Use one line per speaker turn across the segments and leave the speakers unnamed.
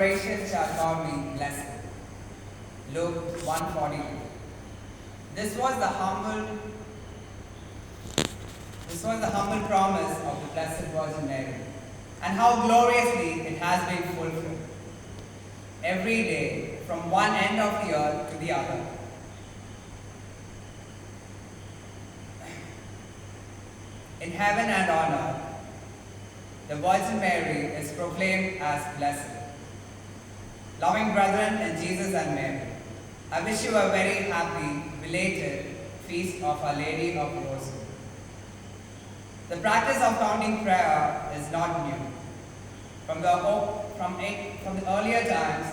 Generations shall call me blessed. Luke 1:42. This was the humble this was the humble promise of the Blessed Virgin Mary, and how gloriously it has been fulfilled. Every day, from one end of the earth to the other. In heaven and on earth, the Virgin Mary is proclaimed as blessed. Loving brethren in Jesus and Mary, I wish you a very happy, belated feast of Our Lady of Rosary. The practice of counting prayer is not new. From the earlier times,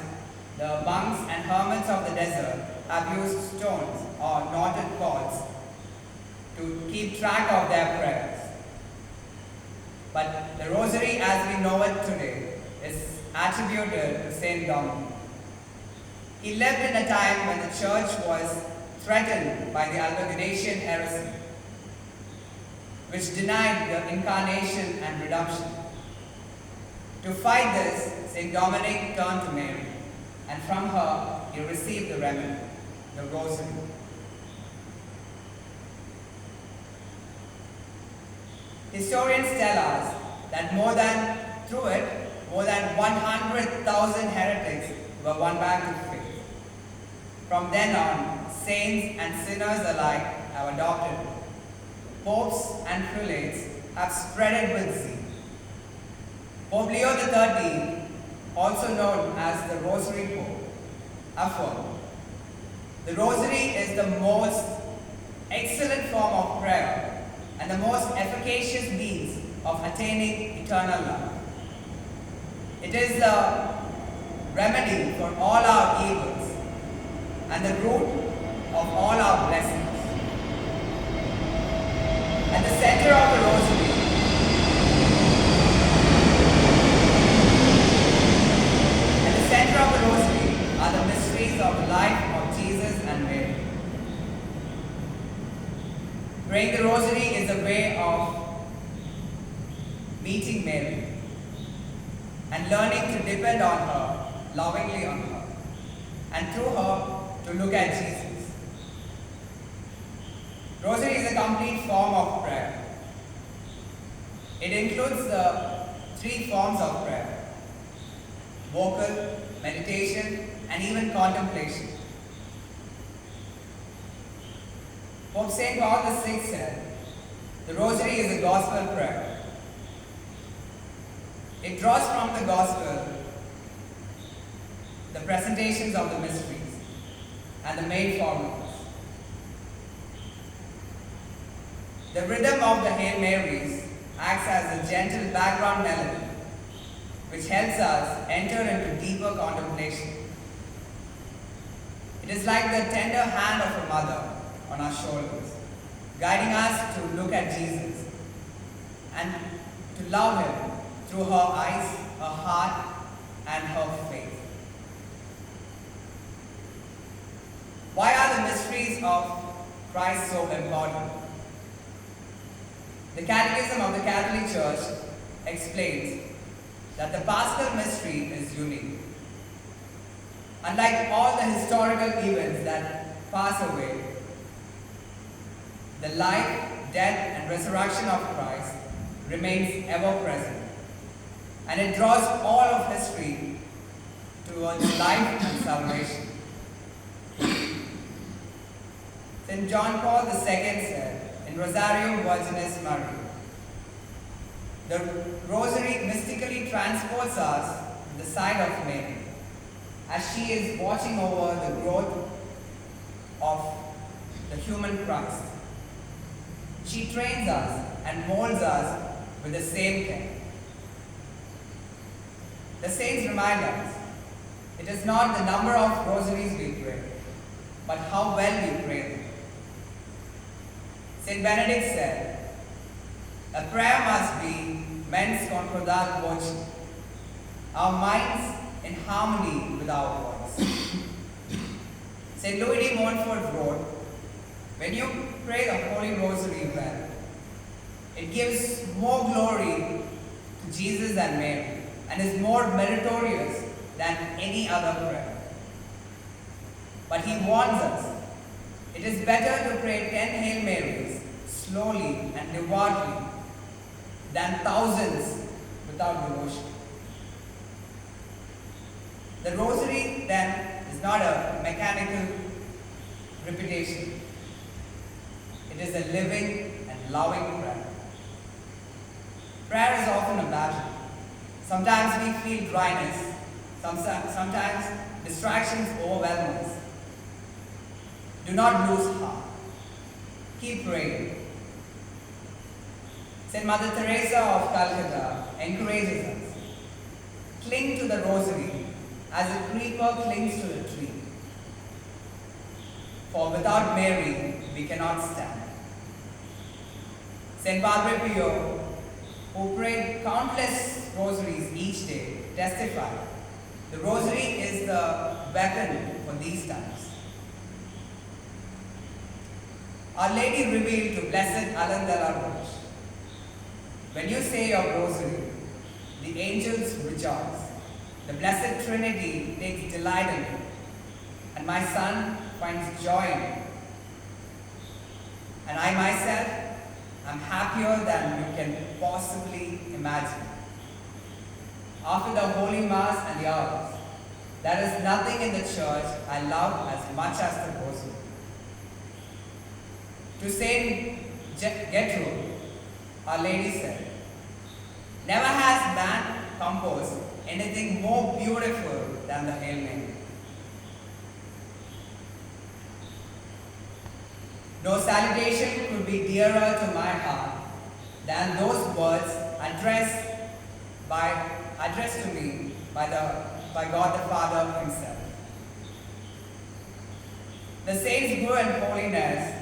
the monks and hermits of the desert have used stones or knotted cords to keep track of their prayers. But the Rosary as we know it today is attributed to Saint Dominic. He lived in a time when the church was threatened by the Albigensian heresy, which denied the incarnation and redemption. To fight this, Saint Dominic turned to Mary, and from her he received the remedy, the Rosary. Historians tell us that more than 100,000 heretics were won back to faith. From then on, saints and sinners alike have adopted it. Popes and prelates have spread it with zeal. Pope Leo XIII, also known as the Rosary Pope, affirmed, "The Rosary is the most excellent form of prayer and the most efficacious means of attaining eternal life. It is the remedy for all our evils and the root of all our blessings." At the center of the Rosary are the mysteries of the life of Jesus and Mary. Praying the Rosary is a way of meeting Mary and learning to depend on her, lovingly on her, and through her to look at Jesus. Rosary is a complete form of prayer. It includes the three forms of prayer: vocal, meditation, and even contemplation. Pope St. Paul VI said, "The Rosary is a gospel prayer." It draws from the gospel the presentations of the mysteries and the main formulas. The rhythm of the Hail Marys acts as a gentle background melody which helps us enter into deeper contemplation. It is like the tender hand of a mother on our shoulders, guiding us to look at Jesus and to love Him through her eyes, her heart, and her faith. Why are the mysteries of Christ so important? The Catechism of the Catholic Church explains that the Paschal mystery is unique. Unlike all the historical events that pass away, the life, death, and resurrection of Christ remains ever present, and it draws all of history towards life and salvation. St. John Paul II said in Rosarium Virginis Mariae, "The Rosary mystically transports us to the side of Mary, as she is watching over the growth of the human Christ. She trains us and molds us with the same care." The saints remind us, it is not the number of rosaries we pray, but how well we pray them. St. Benedict said, "A prayer must be mens concordat voce," our minds in harmony with our voice. St. Louis de Montfort wrote, "When you pray the Holy Rosary well, it gives more glory to Jesus and Mary, and is more meritorious than any other prayer. But he warns us, it is better to pray 10 Hail Marys slowly and devoutly than thousands without devotion. The rosary then is not a mechanical repetition. It is a living and loving prayer. Prayer is often a battle. Sometimes we feel dryness. Sometimes distractions overwhelm us. Do not lose heart. Keep praying. St. Mother Teresa of Calcutta encourages us. Cling to the rosary as a creeper clings to the tree. For without Mary, we cannot stand. St. Padre Pio, who prayed countless rosaries each day, testified, the rosary is the weapon for these times. Our Lady revealed to Blessed Alain de la Roche, when you say your rosary, the angels rejoice. The Blessed Trinity takes delight in it, and my son finds joy in it. And I myself am happier than you can possibly imagine. After the Holy Mass and the hours, there is nothing in the church I love as much as the rosary. To Saint Gertrude, Our Lady said, never has man composed anything more beautiful than the Hail Mary. No salutation could be dearer to my heart than those words addressed to me by God the Father himself. The saints grew in holiness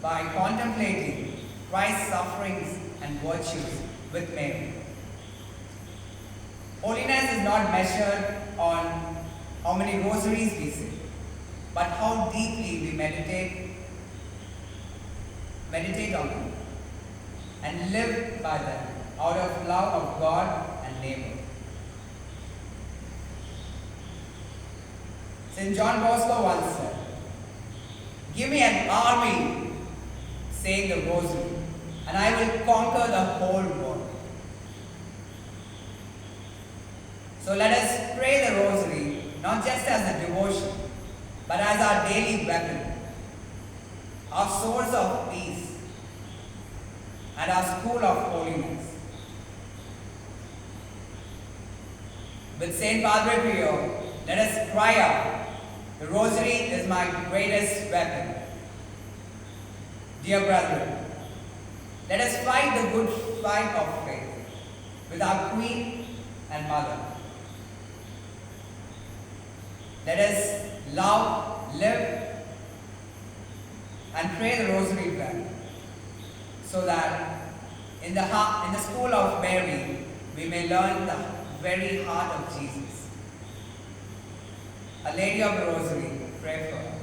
by contemplating Christ's sufferings and virtues with Mary. Holiness is not measured on how many rosaries we say, but how deeply we meditate on them and live by them out of love of God and neighbor. St. John Bosco once said, give me an army saying the rosary, and I will conquer the whole world. So let us pray the rosary not just as a devotion, but as our daily weapon, our source of peace, and our school of holiness. With St. Padre Pio, let us cry out, the rosary is my greatest weapon. Dear brethren, let us fight the good fight of faith with our Queen and Mother. Let us love, live, and pray the rosary well, so that in the school of Mary, we may learn the very heart of Jesus. Our Lady of the Rosary, pray for us.